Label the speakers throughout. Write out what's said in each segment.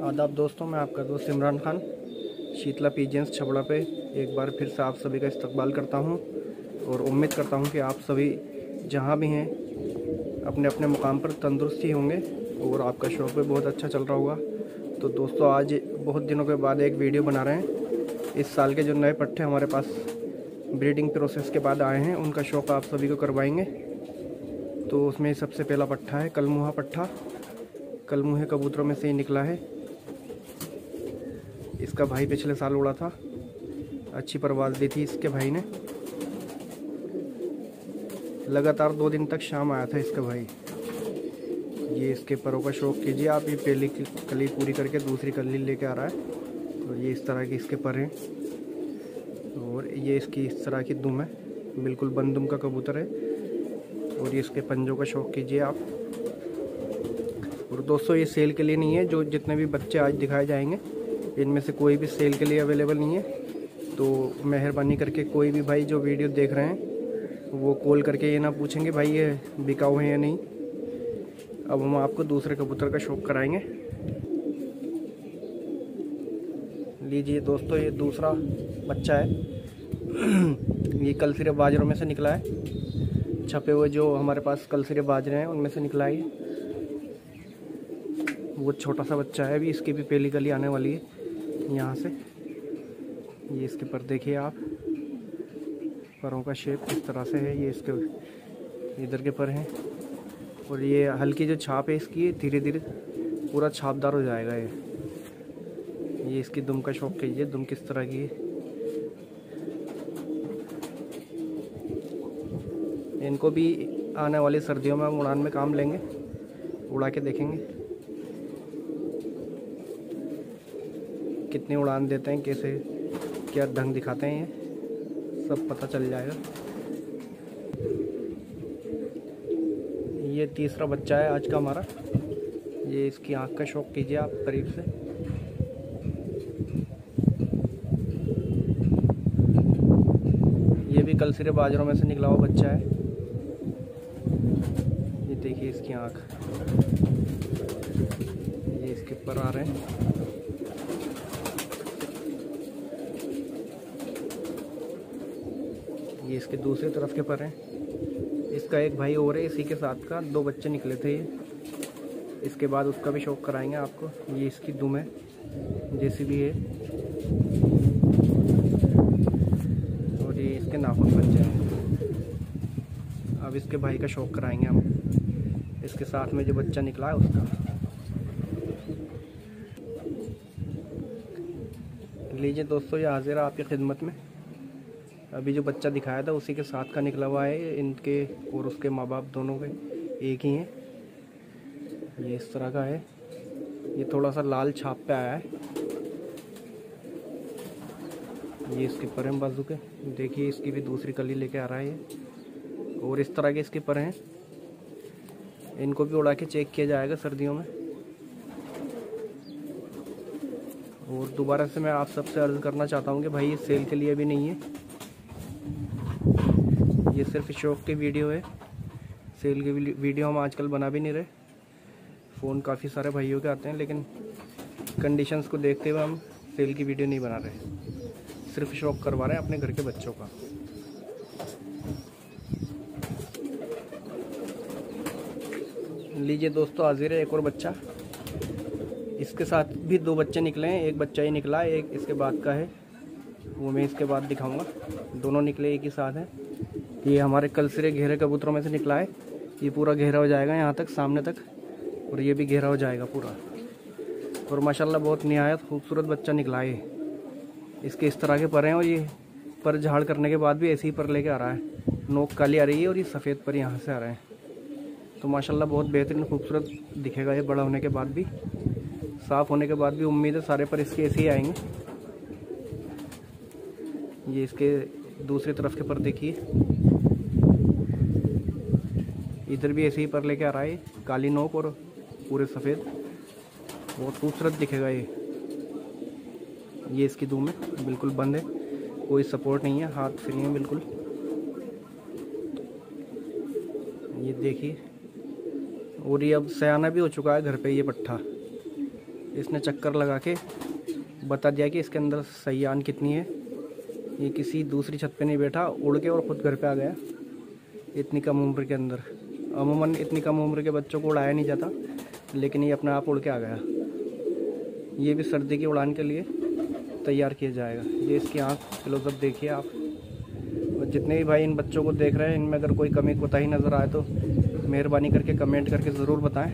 Speaker 1: आदाब दोस्तों, मैं आपका दोस्त इमरान खान शीतला पिजियंस छबड़ा पे एक बार फिर से आप सभी का इस्तकबाल करता हूं और उम्मीद करता हूं कि आप सभी जहां भी हैं अपने अपने मुकाम पर तंदुरुस्त ही होंगे और आपका शौक़ भी बहुत अच्छा चल रहा होगा। तो दोस्तों, आज बहुत दिनों के बाद एक वीडियो बना रहे हैं। इस साल के जो नए पट्ठे हमारे पास ब्रीडिंग प्रोसेस के बाद आए हैं, उनका शौक़ आप सभी को करवाएंगे। तो उसमें सबसे पहला पट्ठा है कलमुहा पट्ठा। कलमुहे कबूतरों में से ही निकला है। इसका भाई पिछले साल उड़ा था, अच्छी परवाज़ दी थी इसके भाई ने। लगातार 2 दिन तक शाम आया था इसका भाई। ये इसके परों का शौक़ कीजिए आप। ये पहली कली पूरी करके दूसरी कली लेके आ रहा है। और ये इस तरह के इसके पर हैं और ये इसकी इस तरह की दुम है, बिल्कुल बंद दुम का कबूतर है। और ये इसके पंजों का शौक़ कीजिए आप। और दोस्तों, ये सेल के लिए नहीं है। जो जितने भी बच्चे आज दिखाए जाएंगे, इनमें से कोई भी सेल के लिए अवेलेबल नहीं है। तो मेहरबानी करके कोई भी भाई जो वीडियो देख रहे हैं वो कॉल करके ये ना पूछेंगे भाई ये बिकाऊ है या नहीं। अब हम आपको दूसरे कबूतर का शौक़ कराएंगे। लीजिए दोस्तों, ये दूसरा बच्चा है। ये कलसिरे बाजरों में से निकला है। छपे हुए जो हमारे पास कलसिरे बाजरे हैं उनमें से निकला है। वो छोटा सा बच्चा है, अभी इसकी भी पहली कली आने वाली है यहाँ से। ये इसके पर देखिए आप, परों का शेप किस तरह से है। ये इसके इधर के पर हैं और ये हल्की जो छाप है इसकी, धीरे धीरे पूरा छापदार हो जाएगा। ये इसकी दुम का शौक़ कीजिए। दुम किस तरह की है। इनको भी आने वाली सर्दियों में हम उड़ान में काम लेंगे, उड़ा के देखेंगे कितनी उड़ान देते हैं, कैसे क्या ढंग दिखाते हैं, ये सब पता चल जाएगा। ये तीसरा बच्चा है आज का हमारा। ये इसकी आँख का शौक़ कीजिए आप करीब से। ये भी कलसिरे बाजरों में से निकला हुआ बच्चा है। ये देखिए इसकी आँख, ये इसके पर आ रहे हैं। ये इसके दूसरी तरफ के पर हैं। इसका एक भाई और है, इसी के साथ का 2 बच्चे निकले थे ये। इसके बाद उसका भी शौक़ कराएंगे आपको। ये इसकी दुम है, जैसी भी है। और ये इसके नाखून बच्चे हैं। अब इसके भाई का शौक़ कराएंगे हम, इसके साथ में जो बच्चा निकला है उसका। लीजिए दोस्तों, ये हाजिर है आपकी खिदमत में। अभी जो बच्चा दिखाया था उसी के साथ का निकला हुआ है। इनके और उसके माँ बाप दोनों के एक ही हैं। ये इस तरह का है। ये थोड़ा सा लाल छाप पे आया है। ये इसके पर हैं बाजू के। देखिए इसकी भी दूसरी कली लेके आ रहा है ये। और इस तरह के इसके पर हैं। इनको भी उड़ा के चेक किया जाएगा सर्दियों में। और दोबारा से मैं आप सबसे अर्ज़ करना चाहता हूँ कि भाई ये सेल के लिए भी नहीं है, ये सिर्फ शौक़ की वीडियो है। सेल की वीडियो हम आजकल बना भी नहीं रहे। फ़ोन काफ़ी सारे भाइयों के आते हैं, लेकिन कंडीशंस को देखते हुए हम सेल की वीडियो नहीं बना रहे। सिर्फ शौक़ करवा रहे हैं अपने घर के बच्चों का। लीजिए दोस्तों, हाजिर है एक और बच्चा। इसके साथ भी 2 बच्चे निकले हैं। एक बच्चा ही निकला है, एक इसके बाद का है, वो मैं इसके बाद दिखाऊंगा। दोनों निकले एक ही साथ हैं। ये हमारे कलसिरे घेरे कबूतरों में से निकला है। ये पूरा घेरा हो जाएगा यहाँ तक, सामने तक। और ये भी घेरा हो जाएगा पूरा। और माशाल्लाह बहुत निहायत खूबसूरत बच्चा निकला है। इसके इस तरह के पर हैं और ये पर झाड़ करने के बाद भी ऐसे ही पर लेके आ रहा है। नोक काली आ रही है और ये सफ़ेद पर यहाँ से आ रहे हैं। तो माशाल्लाह बहुत बेहतरीन खूबसूरत दिखेगा ये बड़ा होने के बाद भी, साफ़ होने के बाद भी। उम्मीद है सारे पर इसके ऐसे ही आएंगे। ये इसके दूसरी तरफ के पर देखिए, इधर भी ऐसे ही पर लेके आ रहा है। काली नोक और पूरे सफ़ेद, बहुत खूबसूरत दिखेगा ये। इसकी दुम है, बिल्कुल बंद है, कोई सपोर्ट नहीं है, हाथ फ्री है बिल्कुल। ये देखिए, और ये अब सयाना भी हो चुका है घर पे ये पट्ठा। इसने चक्कर लगा के बता दिया कि इसके अंदर सयान कितनी है। ये किसी दूसरी छत पे नहीं बैठा, उड़ के और ख़ुद घर पे आ गया इतनी कम उम्र के अंदर। अमूमन इतनी कम उम्र के बच्चों को उड़ाया नहीं जाता, लेकिन ये अपने आप उड़ के आ गया। ये भी सर्दी की उड़ान के लिए तैयार किया जाएगा। ये इसकी आँख क्लोजअप देखिए आप। और जितने भी भाई इन बच्चों को देख रहे हैं, इनमें अगर कोई कमी कोताही नज़र आए तो मेहरबानी करके कमेंट करके ज़रूर बताएं,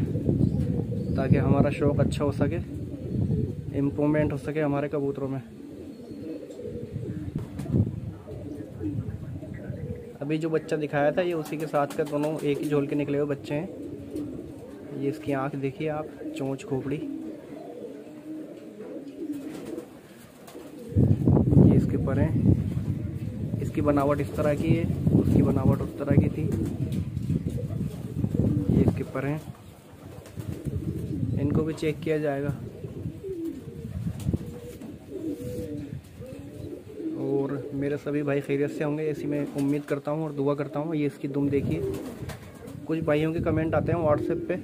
Speaker 1: ताकि हमारा शौक़ अच्छा हो सके, इम्प्रूवमेंट हो सके हमारे कबूतरों में। अभी जो बच्चा दिखाया था ये उसी के साथ का, दोनों एक ही झोल के निकले हुए बच्चे हैं। ये इसकी आँख देखिए आप, चोंच खोपड़ी। ये इसके पर हैं। इसकी बनावट इस तरह की है, उसकी बनावट उस तरह की थी। ये इसके पर हैं, इनको भी चेक किया जाएगा। और मेरे सभी भाई खैरियत से होंगे ऐसी मैं उम्मीद करता हूँ और दुआ करता हूँ। ये इसकी दुम देखिए। कुछ भाइयों के कमेंट आते हैं व्हाट्सएप पे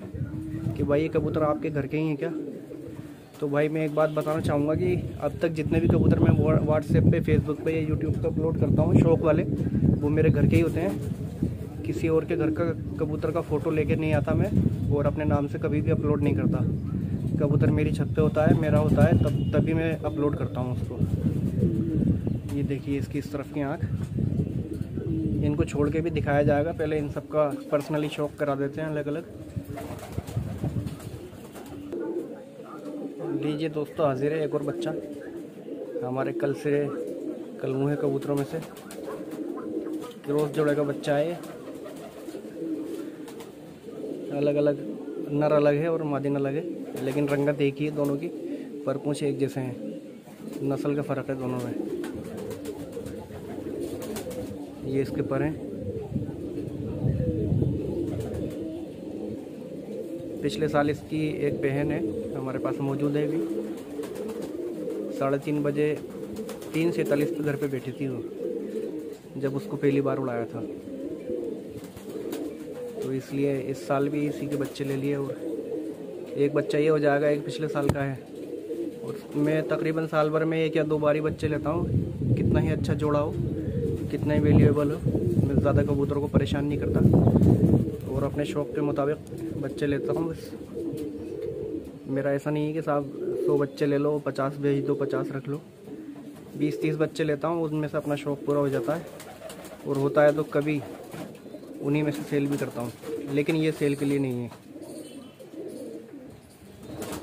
Speaker 1: कि भाई ये कबूतर आपके घर के ही हैं क्या। तो भाई मैं एक बात बताना चाहूँगा कि अब तक जितने भी कबूतर मैं व्हाट्सएप पे, फेसबुक पे या यूट्यूब पे अपलोड करता हूँ शौक़ वाले, वो मेरे घर के ही होते हैं। किसी और के घर का कबूतर का फ़ोटो लेके नहीं आता मैं, और अपने नाम से कभी भी अपलोड नहीं करता। कबूतर मेरी छत पे होता है, मेरा होता है, तभी मैं अपलोड करता हूँ उसको। ये देखिए इसकी इस तरफ की आँख। इनको छोड़ के भी दिखाया जाएगा, पहले इन सब का पर्सनली शौक़ करा देते हैं अलग अलग। लीजिए दोस्तों, हाजिर है एक और बच्चा हमारे कल मुँह कबूतरों में से। क्रॉस जोड़े का बच्चा है ये। अलग अलग नर अलग है और मादिन अलग है, लेकिन रंगत एक ही है दोनों की, पर पूंछ एक जैसे हैं। नस्ल का फ़र्क है दोनों में। ये इसके पर हैं। पिछले साल इसकी एक बहन है हमारे पास मौजूद है। भी 3:30 बजे 3:47 पे घर पे बैठी थी वो, जब उसको पहली बार उड़ाया था। तो इसलिए इस साल भी इसी के बच्चे ले लिए, और एक बच्चा ये हो जाएगा, एक पिछले साल का है। और मैं तकरीबन साल भर में 1 या 2 बार ही बच्चे लेता हूँ। कितना ही अच्छा जोड़ा हो, कितना ही वैल्यूएबल हो, मैं ज़्यादा कबूतरों को परेशान नहीं करता और अपने शौक़ के मुताबिक बच्चे लेता हूँ बस। मेरा ऐसा नहीं है कि साहब 100 बच्चे ले लो, 50 भेज दो, 50 रख लो। 20-30 बच्चे लेता हूँ, उनमें से अपना शौक़ पूरा हो जाता है। और होता है तो कभी उन्हीं में से सेल भी करता हूँ, लेकिन ये सेल के लिए नहीं है।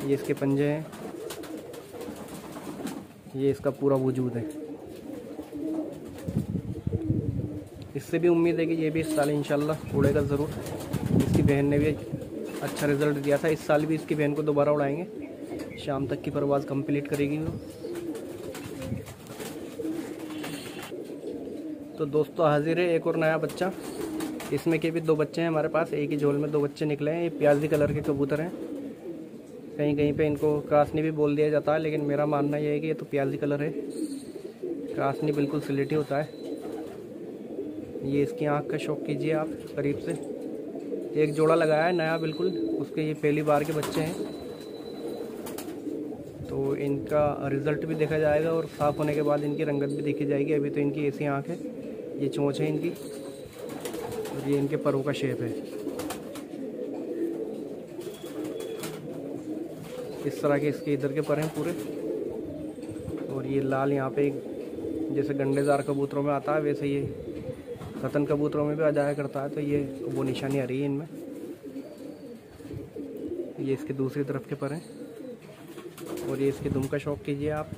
Speaker 1: ये इसके पंजे हैं, ये इसका पूरा वजूद है। इससे भी उम्मीद है कि ये भी इस साल इंशाल्लाह उड़ेगा ज़रूर। इसकी बहन ने भी अच्छा रिज़ल्ट दिया था। इस साल भी इसकी बहन को दोबारा उड़ाएंगे। शाम तक की परवाज़ कंप्लीट करेगी वो। तो दोस्तों हाजिर है एक और नया बच्चा। इसमें के भी 2 बच्चे हैं हमारे पास, एक ही झोल में 2 बच्चे निकले हैं। ये प्याजी कलर के कबूतर हैं। कहीं कहीं पे इनको कासनी भी बोल दिया जाता है, लेकिन मेरा मानना यह है कि ये तो प्याजी कलर है। कासनी बिल्कुल सिलेटी होता है। ये इसकी आँख का शौक़ कीजिए आप करीब से। एक जोड़ा लगाया है नया बिल्कुल, उसके ये पहली बार के बच्चे हैं। तो इनका रिज़ल्ट भी देखा जाएगा और साफ़ होने के बाद इनकी रंगत भी देखी जाएगी। अभी तो इनकी ऐसी आँख है, ये चोंच है इनकी, और ये इनके परों का शेप है। इस तरह के इसके इधर के पर हैं पूरे। और ये लाल यहाँ पे जैसे गंडेदार कबूतरों में आता है, वैसे ये खतन कबूतरों में भी आ जाया करता है। तो ये वो निशानी आ रही है इनमें। ये इसके दूसरी तरफ के पर हैं। और ये इसके दुम का शौक़ कीजिए आप।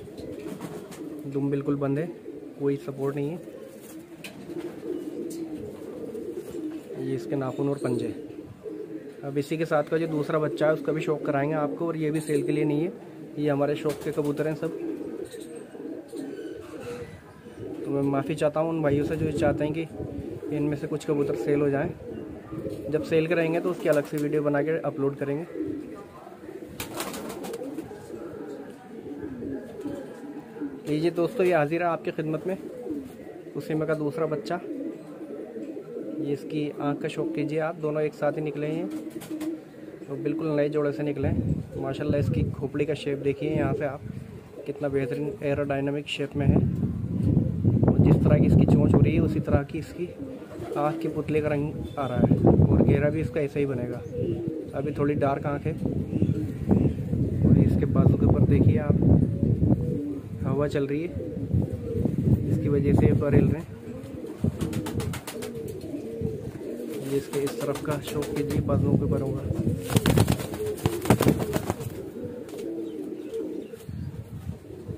Speaker 1: दुम बिल्कुल बंद है, कोई सपोर्ट नहीं है। ये इसके नाखून और पंजे। अब इसी के साथ का जो दूसरा बच्चा है उसका भी शौक़ कराएंगे आपको, और ये भी सेल के लिए नहीं है। ये हमारे शौक़ के कबूतर हैं सब। तो मैं माफ़ी चाहता हूँ उन भाइयों से जो चाहते हैं कि इनमें से कुछ कबूतर सेल हो जाएं। जब सेल करेंगे तो उसकी अलग से वीडियो बना के अपलोड करेंगे। लीजिए दोस्तों, ये हाजिर है आपकी खिदमत में उसी में का दूसरा बच्चा। ये इसकी आँख का शौक़ कीजिए आप। दोनों एक साथ ही निकले हैं। तो बिल्कुल नए जोड़े से निकले माशाल्लाह। इसकी खोपड़ी का शेप देखिए यहाँ से आप, कितना बेहतरीन एरोडायनामिक शेप में है। और जिस तरह की इसकी चोंच हो रही है उसी तरह की इसकी आँख की पुतले का रंग आ रहा है। और घेरा भी इसका ऐसा ही बनेगा। अभी थोड़ी डार्क आँख है। और इसके बाजू के ऊपर देखिए आप, हवा चल रही है, इसकी वजह से पर हिल रहे हैं। ये इसके इस तरफ का शौक कीजिए, बाजुओं के ऊपर होगा।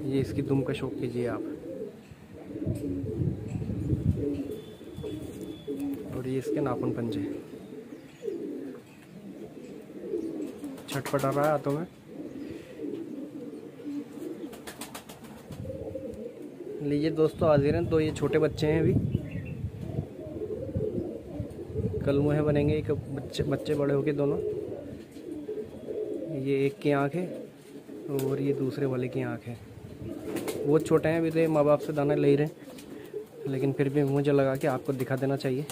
Speaker 1: ये इसकी दुम का शौक कीजिए आप। और ये इसके नाखून पंजे, छटपटा रहा है हाथों में। लीजिए दोस्तों, हाजिर हैं। तो ये छोटे बच्चे हैं, अभी कल मुँह बनेंगे। एक बच्चे बड़े होके दोनों। ये एक की आँख है और ये दूसरे वाले की आँख है। बहुत छोटे हैं, अभी तो माँ बाप से दाना ले रहे हैं, लेकिन फिर भी मुझे लगा कि आपको दिखा देना चाहिए।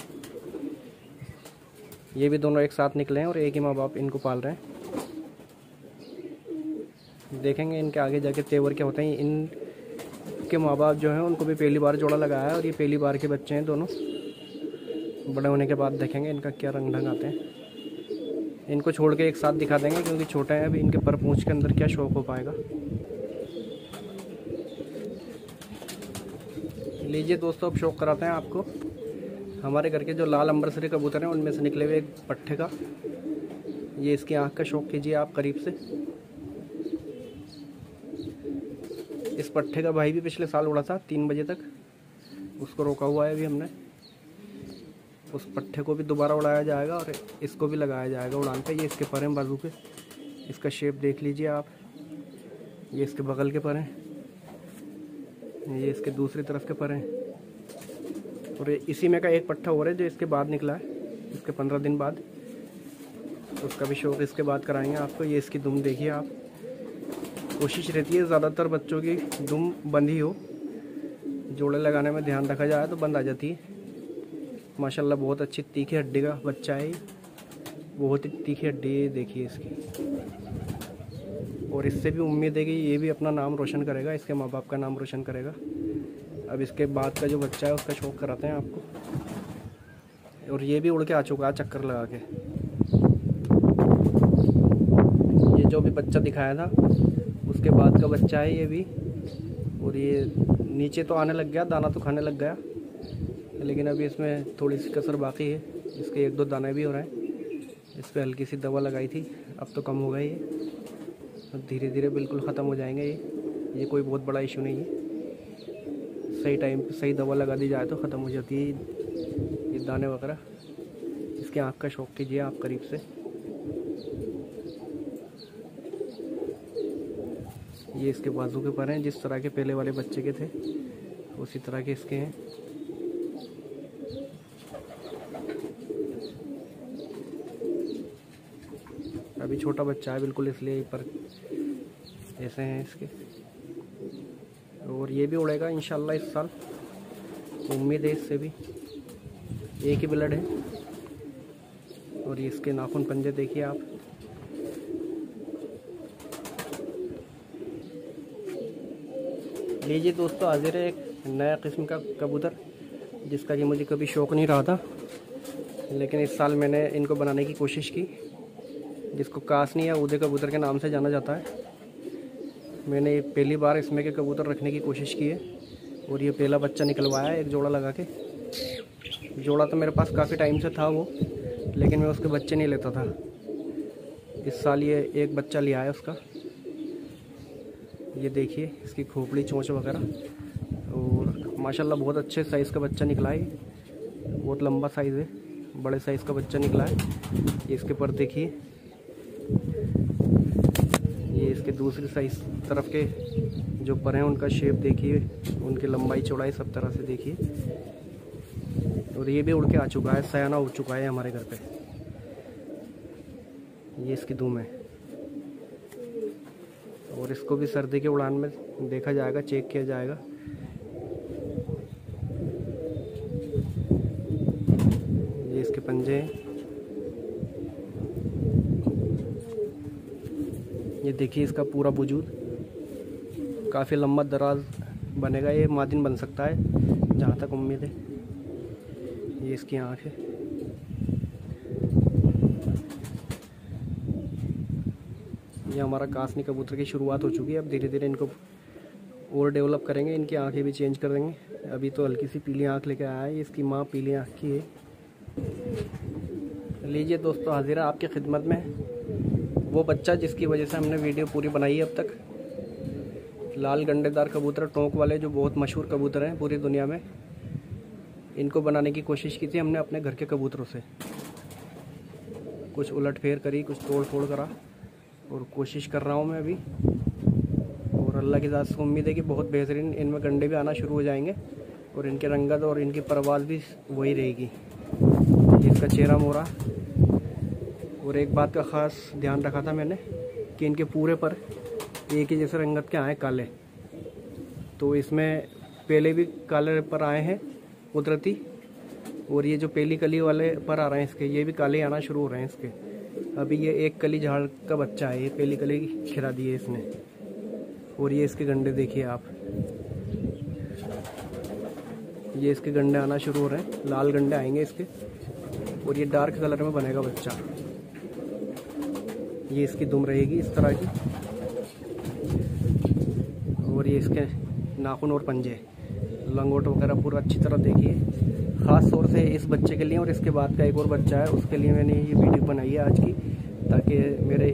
Speaker 1: ये भी दोनों एक साथ निकले हैं और एक ही माँ बाप इनको पाल रहे हैं। देखेंगे इनके आगे जाके तेवर क्या होते हैं। इनके माँ बाप जो हैं उनको भी पहली बार जोड़ा लगाया है और ये पहली बार के बच्चे हैं दोनों। बड़े होने के बाद देखेंगे इनका क्या रंग ढंग आते हैं। इनको छोड़ के एक साथ दिखा देंगे क्योंकि छोटे हैं अभी। इनके पर पूंछ के अंदर क्या शौक हो पाएगा। लीजिए दोस्तों, अब शौक कराते हैं आपको। हमारे घर के जो लाल अंबरसरी कबूतर हैं उनमें से निकले हुए एक पट्ठे का। ये इसकी आँख का शौक कीजिए आप करीब से। इस पट्ठे का भाई भी पिछले साल उड़ा था 3 बजे तक, उसको रोका हुआ है अभी हमने। उस पट्ठे को भी दोबारा उड़ाया जाएगा और इसको भी लगाया जाएगा उड़ान पे। ये इसके पर हैं बाजू पे, इसका शेप देख लीजिए आप। ये इसके बगल के पर हैं, ये इसके दूसरी तरफ के पर हैं। और इसी में का एक पट्ठा और है जो इसके बाद निकला है, इसके 15 दिन बाद। उसका भी शौक इसके बाद कराएंगे आपको। ये इसकी दुम देखिए आप। कोशिश रहती है ज़्यादातर बच्चों की दुम बंद ही हो। जोड़े लगाने में ध्यान रखा जाए तो बंद आ जाती है। माशाल्लाह बहुत अच्छी तीखी हड्डी का बच्चा है। बहुत ही तीखी हड्डी है, देखिए इसकी। और इससे भी उम्मीद है कि ये भी अपना नाम रोशन करेगा, इसके माँ बाप का नाम रोशन करेगा। अब इसके बाद का जो बच्चा है उसका शौक कराते हैं आपको। और ये भी उड़ के आ चुका है चक्कर लगा के। ये जो भी बच्चा दिखाया था उसके बाद का बच्चा है ये भी। और ये नीचे तो आने लग गया, दाना तो खाने लग गया, लेकिन अभी इसमें थोड़ी सी कसर बाकी है। इसके 1-2 दाने भी हो रहे हैं। इस पर हल्की सी दवा लगाई थी, अब तो कम हो गई है। धीरे धीरे बिल्कुल ख़त्म हो जाएंगे ये कोई बहुत बड़ा इशू नहीं है। सही टाइम पे सही दवा लगा दी जाए तो ख़त्म हो जाती है ये दाने वगैरह। इसके आँख का शौक कीजिए आप करीब से। ये इसके बाजू के पर हैं, जिस तरह के पहले वाले बच्चे के थे उसी तरह के इसके हैं। अभी छोटा बच्चा है बिल्कुल, इसलिए पर ऐसे हैं इसके। और ये भी उड़ेगा इंशाल्लाह इस साल, उम्मीद है इससे भी। एक ही ब्लड है। और ये इसके नाखून पंजे देखिए आप। लीजिए दोस्तों, हाजिर है एक नया किस्म का कबूतर जिसका कि मुझे कभी शौक़ नहीं रहा था, लेकिन इस साल मैंने इनको बनाने की कोशिश की, जिसको कासनी या ऊदे कबूतर के नाम से जाना जाता है। मैंने पहली बार इसमें के कबूतर रखने की कोशिश की है और ये पहला बच्चा निकलवाया है एक जोड़ा लगा के। जोड़ा तो मेरे पास काफ़ी टाइम से था वो, लेकिन मैं उसके बच्चे नहीं लेता था। इस साल ये एक बच्चा लिया है उसका। ये देखिए इसकी खोपड़ी, चोंच वगैरह। और माशाल्लाह बहुत अच्छे साइज़ का बच्चा निकला है। बहुत लंबा साइज़ है, बड़े साइज़ का बच्चा निकला है। ये इसके पर देखिए, ये इसके दूसरी साइज़ तरफ के जो पर हैं उनका शेप देखिए, उनकी लंबाई चौड़ाई सब तरह से देखिए। और ये भी उड़ के आ चुका है, सयाना हो चुका है हमारे घर पे। ये इसकी धूम है। और इसको भी सर्दी के उड़ान में देखा जाएगा, चेक किया जाएगा। ये इसके पंजे हैं। देखिए इसका पूरा वजूद, काफ़ी लंबा दराज बनेगा, ये मादिन बन सकता है जहाँ तक उम्मीद है। ये इसकी आँख है। ये हमारा कासनी कबूतर की शुरुआत हो चुकी है। अब धीरे धीरे इनको और डेवलप करेंगे, इनकी आंखें भी चेंज कर देंगे। अभी तो हल्की सी पीली आंख लेके आया है, इसकी माँ पीली आंख की है। लीजिए दोस्तों, हाजिर है आपकी खिदमत में वो बच्चा जिसकी वजह से हमने वीडियो पूरी बनाई है अब तक। लाल गंडेदार कबूतर, टोंक वाले, जो बहुत मशहूर कबूतर हैं पूरी दुनिया में। इनको बनाने की कोशिश की थी हमने अपने घर के कबूतरों से। कुछ उलट फेर करी, कुछ तोड़ फोड़ करा, और कोशिश कर रहा हूँ मैं अभी। और अल्लाह की ज़ात से उम्मीद है कि बहुत बेहतरीन इनमें गंडे भी आना शुरू हो जाएंगे, और इनके रंगत और इनकी परवाज़ भी वही रहेगी। इसका चेहरा मोरा। और एक बात का ख़ास ध्यान रखा था मैंने कि इनके पूरे पर एक ही जैसे रंगत के आए काले। तो इसमें पहले भी काले पर आए हैं कुदरती, और ये जो पहली कली वाले पर आ रहे हैं इसके, ये भी काले आना शुरू हो रहे हैं इसके। अभी ये एक कली झाड़ का बच्चा है, ये पहली कली खिला दी है इसने। और ये इसके गंडे देखिए आप, ये इसके गंडे आना शुरू हो रहे हैं, लाल गंडे आएंगे इसके, और ये डार्क कलर में बनेगा बच्चा। ये इसकी दुम रहेगी इस तरह की, और ये इसके नाखून और पंजे, लंगोट वगैरह पूरा अच्छी तरह देखिए। ख़ास तौर से इस बच्चे के लिए और इसके बाद का एक और बच्चा है उसके लिए मैंने ये वीडियो बनाई है आज की, ताकि मेरे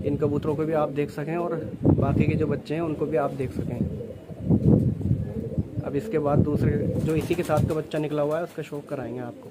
Speaker 1: इन कबूतरों को भी आप देख सकें और बाकी के जो बच्चे हैं उनको भी आप देख सकें। अब इसके बाद दूसरे जो इसी के साथ का बच्चा निकला हुआ है उसका शौक कराएंगे आपको।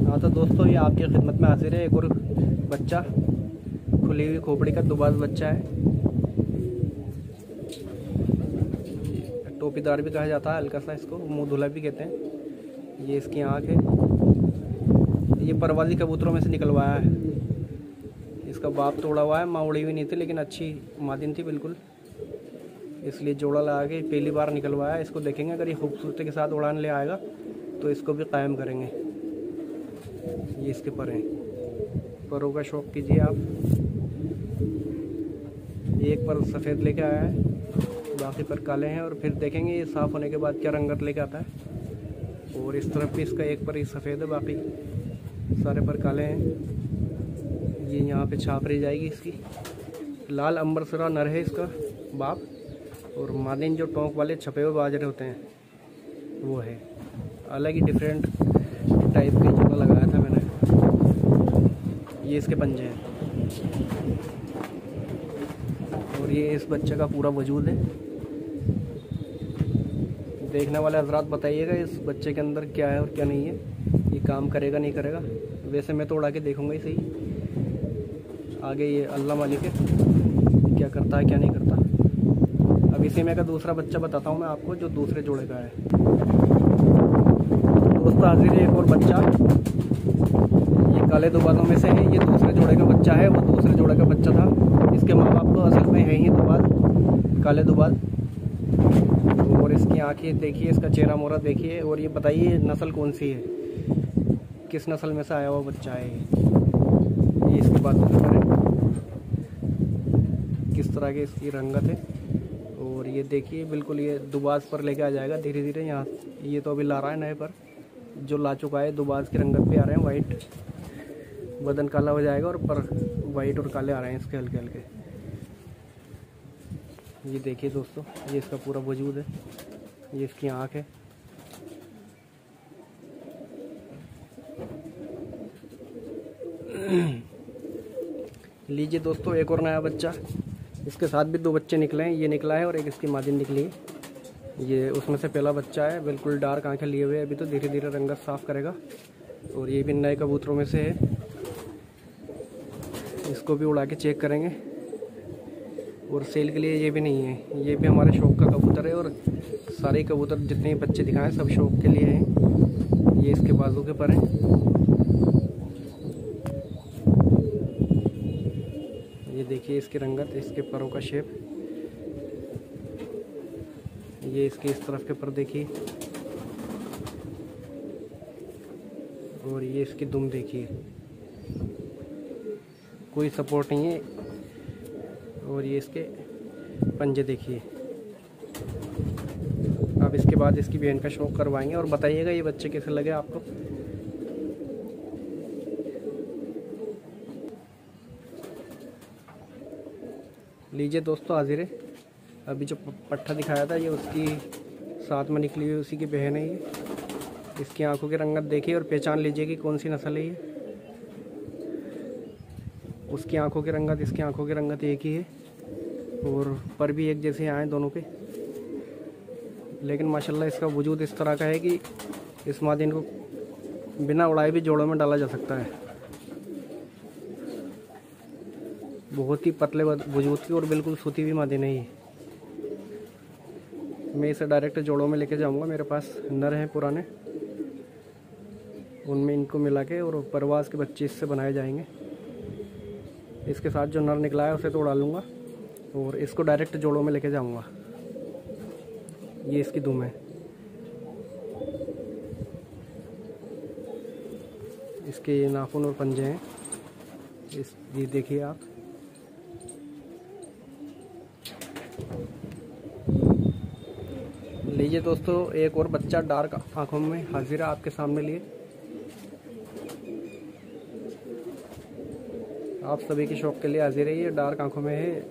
Speaker 1: हाँ तो दोस्तों, ये आपकी खिदमत में हाजिर है एक और बच्चा, खुली हुई खोपड़ी का दुबाज बच्चा है। टोपीदार भी कहा जाता है हल्का सा इसको, मुँह धुला भी कहते हैं। ये इसकी आँख है। ये परवाज़ी कबूतरों में से निकलवाया है। इसका बाप तोड़ा हुआ है, माँ उड़ी हुई नहीं थी लेकिन अच्छी मादिन थी बिल्कुल, इसलिए जोड़ा लगा के पहली बार निकलवाया। इसको देखेंगे अगर ये खूबसूरती के साथ उड़ान ले आएगा तो इसको भी कायम करेंगे। ये इसके पर हैं, परों का शौक़ कीजिए आप। एक पर सफ़ेद लेके आया है, बाकी पर काले हैं, और फिर देखेंगे ये साफ़ होने के बाद क्या रंगत लेके आता है। और इस तरफ भी इसका एक पर ही सफ़ेद है, बाकी सारे पर काले हैं। ये यहाँ पे छाप रही जाएगी इसकी। लाल अंबरसरा नर है इसका बाप, और मादिन जो टोंक वाले छपे हुए बाजरे होते हैं वो है। अलग ही डिफरेंट टाइप का जोड़ा लगाया था मैंने। ये इसके पंजे हैं, और ये इस बच्चे का पूरा वजूद है। देखने वाले हजरात बताइएगा इस बच्चे के अंदर क्या है और क्या नहीं है, ये काम करेगा नहीं करेगा। वैसे मैं तो उड़ा के देखूंगा ही सही, आगे ये अल्लाह मालिक है क्या करता है क्या नहीं करता। अब इसी में का दूसरा बच्चा बताता हूँ मैं आपको, जो दूसरे जोड़े का है। दोस्तों हाजिर है एक और बच्चा। ये काले दुबाजों में से है, ये दूसरे जोड़े का बच्चा है, वो दूसरे जोड़े का बच्चा था। इसके माँ बाप तो असल में है ही दुबाज, काले दुबाज। और इसकी आंखें देखिए, इसका चेहरा मोहरा देखिए। और ये बताइए नस्ल कौन सी है, किस नस्ल में से आया हुआ बच्चा है ये इसके बातों के बारे में किस तरह की इसकी रंगत है। और ये देखिए बिल्कुल ये दुबाज पर लेके आ जाएगा धीरे धीरे। यहाँ ये तो अभी ला रहा है नए पर, जो ला चुका है दुबाज की रंगत पे आ रहे हैं। वाइट बदन काला हो जाएगा और पर वाइट और काले आ रहे हैं इसके हल्के हल्के। ये देखिए दोस्तों, ये इसका पूरा वजूद है, ये इसकी आँख है। लीजिए दोस्तों एक और नया बच्चा, इसके साथ भी 2 बच्चे निकले हैं। ये निकला है और एक इसकी मादिन निकली है। ये उसमें से पहला बच्चा है, बिल्कुल डार्क आंखें लिए हुए, अभी तो धीरे धीरे रंगत साफ करेगा। और ये भी नए कबूतरों में से है, इसको भी उड़ा के चेक करेंगे। और सेल के लिए ये भी नहीं है, ये भी हमारे शौक का कबूतर है। और सारे कबूतर जितने बच्चे दिखाएं सब शौक के लिए हैं। ये इसके बाजू के पर हैं। ये देखिए इसकी रंगत, इसके परों का शेप। ये इसके इस तरफ के पर देखिए। और ये इसकी दुम देखिए, कोई सपोर्ट नहीं है। और ये इसके पंजे देखिए। अब इसके बाद इसकी बहन का शौक करवाएंगे और बताइएगा ये बच्चे कैसे लगे आपको। लीजिए दोस्तों हाजिर है, अभी जो पट्ठा दिखाया था ये उसकी साथ में निकली हुई उसी की बहन है। ये इसकी आंखों की रंगत देखिए और पहचान लीजिए कि कौन सी नस्ल है ये। उसकी आंखों की रंगत, इसकी आंखों की रंगत एक ही है। और पर भी एक जैसे आए दोनों पे। लेकिन माशाल्लाह इसका वजूद इस तरह का है कि इस मादिन को बिना उड़ाए भी जोड़ों में डाला जा सकता है। बहुत ही पतले वजूद की और बिल्कुल सूती हुई मादिन है ये। मैं इसे डायरेक्ट जोड़ों में लेके जाऊंगा। मेरे पास नर हैं पुराने, उनमें इनको मिला के और परवाज़ के बच्चे इससे बनाए जाएंगे। इसके साथ जो नर निकला है उसे तो उड़ा लूँगा और इसको डायरेक्ट जोड़ों में लेके जाऊंगा। ये इसकी दुम है, इसके ये नाखून और पंजे हैं। ये देखिए आप। लीजिए दोस्तों एक और बच्चा डार्क आंखों में हाजिर है आपके सामने लिए। आप सभी के शौक के लिए हाजिर है। ये डार्क आंखों में है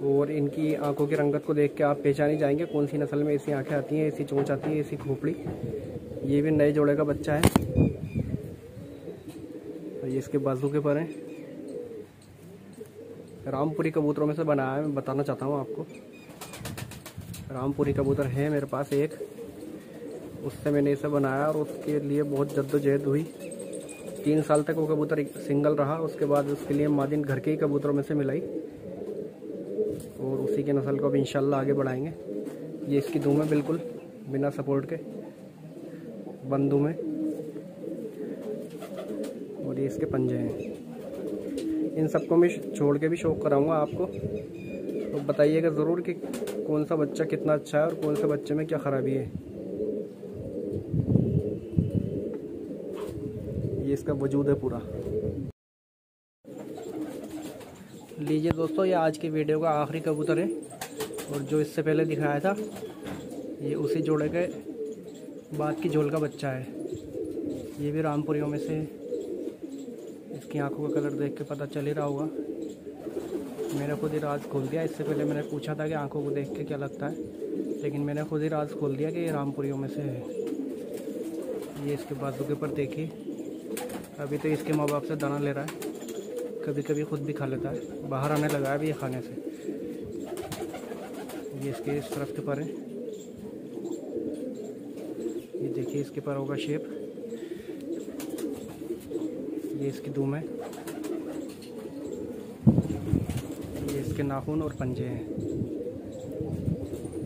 Speaker 1: और इनकी आंखों की रंगत को देख के आप पहचान ही जाएंगे कौन सी नस्ल में ऐसी आंखें आती हैं, ऐसी चोंच आती है, ऐसी खोपड़ी। ये भी नए जोड़े का बच्चा है। और ये इसके बाजू के पर हैं। रामपुरी कबूतरों में से बनाया है, मैं बताना चाहता हूँ आपको। रामपुरी कबूतर है मेरे पास एक, उससे मैंने इसे बनाया और उसके लिए बहुत जद्दोजहद हुई। 3 साल तक वो कबूतर सिंगल रहा। उसके बाद उसके लिए मादिन घर के ही कबूतरों में से मिलाई और उसी के नस्ल को भी इंशाल्लाह आगे बढ़ाएंगे। ये इसकी दुम है, बिल्कुल बिना सपोर्ट के बंद दुम है। और ये इसके पंजे हैं। इन सबको मैं छोड़ के भी शौक कराऊंगा आपको, तो बताइएगा ज़रूर कि कौन सा बच्चा कितना अच्छा है और कौन से बच्चे में क्या ख़राबी है। ये इसका वजूद है पूरा। लीजिए दोस्तों ये आज की वीडियो का आखिरी कबूतर है और जो इससे पहले दिखाया था ये उसी जोड़े के बाद की झोल का बच्चा है। ये भी रामपुरियों में से। इसकी आंखों का कलर देख के पता चल ही रहा होगा। मैंने खुद ही राज खोल दिया। इससे पहले मैंने पूछा था कि आंखों को देख के क्या लगता है, लेकिन मैंने खुद ही राज खोल दिया कि ये रामपुरियों में से है। ये इसके बाजू के ऊपर देखिए, अभी तो इसके माँ बाप से दाना ले रहा है, कभी कभी खुद भी खा लेता है। बाहर आने लगा है अभी ये खाने से। ये इसके इस तरफ के पर है। ये देखिए इसके पैरों का शेप। ये इसकी दुम है। ये इसके नाखून और पंजे हैं।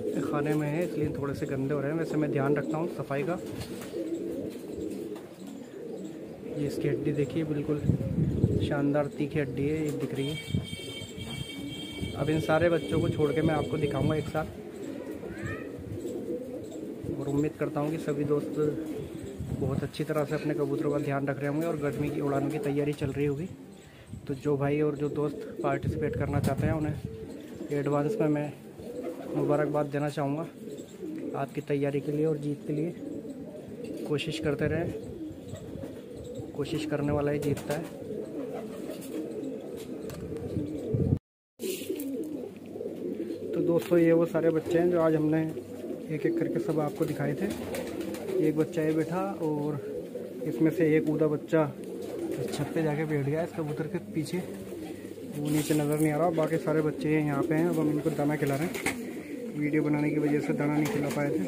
Speaker 1: ये खाने में है इसलिए थोड़े से गंदे हो रहे हैं। वैसे मैं ध्यान रखता हूँ सफाई का। ये इसकी हड्डी देखिए, बिल्कुल शानदार तीखी हड्डी है, ये दिख रही है। अब इन सारे बच्चों को छोड़ के मैं आपको दिखाऊंगा एक साथ, और उम्मीद करता हूँ कि सभी दोस्त बहुत अच्छी तरह से अपने कबूतरों का ध्यान रख रहे होंगे और गर्मी की उड़ानों की तैयारी चल रही होगी। तो जो भाई और जो दोस्त पार्टिसिपेट करना चाहते हैं उन्हें एडवांस में मैं मुबारकबाद देना चाहूँगा आपकी तैयारी के लिए और जीत के लिए। कोशिश करते रहें, कोशिश करने वाला ही जीतता है। तो दोस्तों ये वो सारे बच्चे हैं जो आज हमने एक एक करके सब आपको दिखाए थे। एक बच्चा ये बैठा और इसमें से एक ऊदा बच्चा इस छत पे जाके बैठ गया इस कबूतर के पीछे, वो नीचे नज़र नहीं आ रहा। बाकी सारे बच्चे यहाँ पे हैं, अब हम इनको दाना खिला रहे हैं। वीडियो बनाने की वजह से दाना नहीं खिला पाए थे,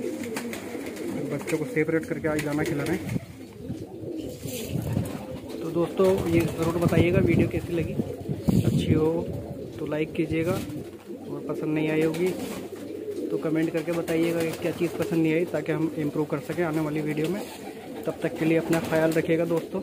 Speaker 1: बच्चों को सेपरेट करके आज दाना खिला रहे हैं। तो दोस्तों ये ज़रूर बताइएगा वीडियो कैसी लगी, अच्छी हो तो लाइक कीजिएगा, और पसंद नहीं आई होगी तो कमेंट करके बताइएगा कि क्या चीज़ पसंद नहीं आई, ताकि हम इम्प्रूव कर सकें आने वाली वीडियो में। तब तक के लिए अपना ख्याल रखिएगा दोस्तों।